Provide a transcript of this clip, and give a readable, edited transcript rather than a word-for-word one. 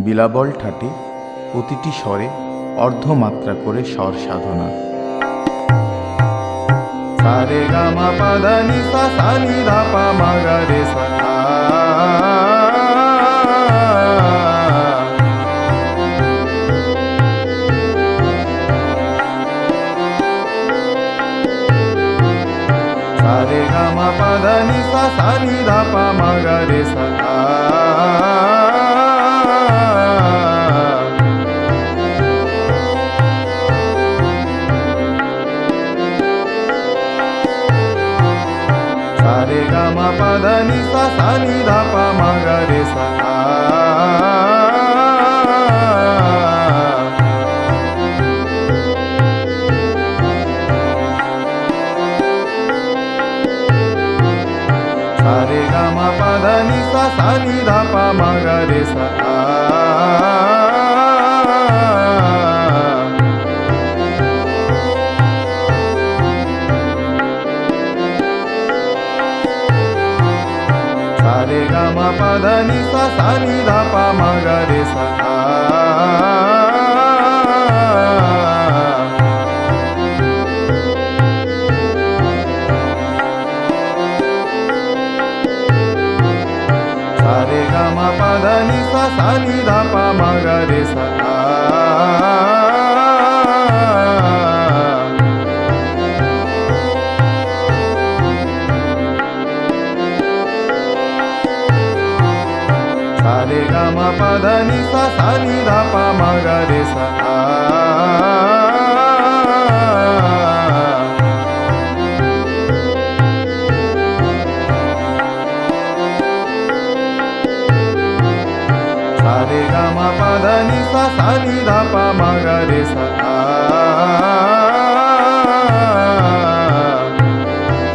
বিলাবল ঠাটে প্রতিটি স্বরে অর্ধমাত্রা করে স্বর সাধনা। সারে গামা পাধা নিসা সা নি ধা পা মা গা রে সা ধা। সারে গামা পাধা নিসা সা নি ধা পা মা গা রে সা ধা। সারে গামা পাধা নিসা সা নি ধা পা মা গা রে সা ধা। সারে গামা পাধা নিসা সা নি ধা পা মা গা রে সা ধা। সারে গামা পাধা নিসা সা নি ধা পা মা গা রে সা ধা। সারে গামা পাধা নিসা সা নি ধা পা মা গা রে সা ধা। সারে গামা পাধা নিসা সা নি ধা পা মা গা রে সা ধা। সারে গামা পাধা নিসা সা নি ধা পা মা গা রে সা ধা।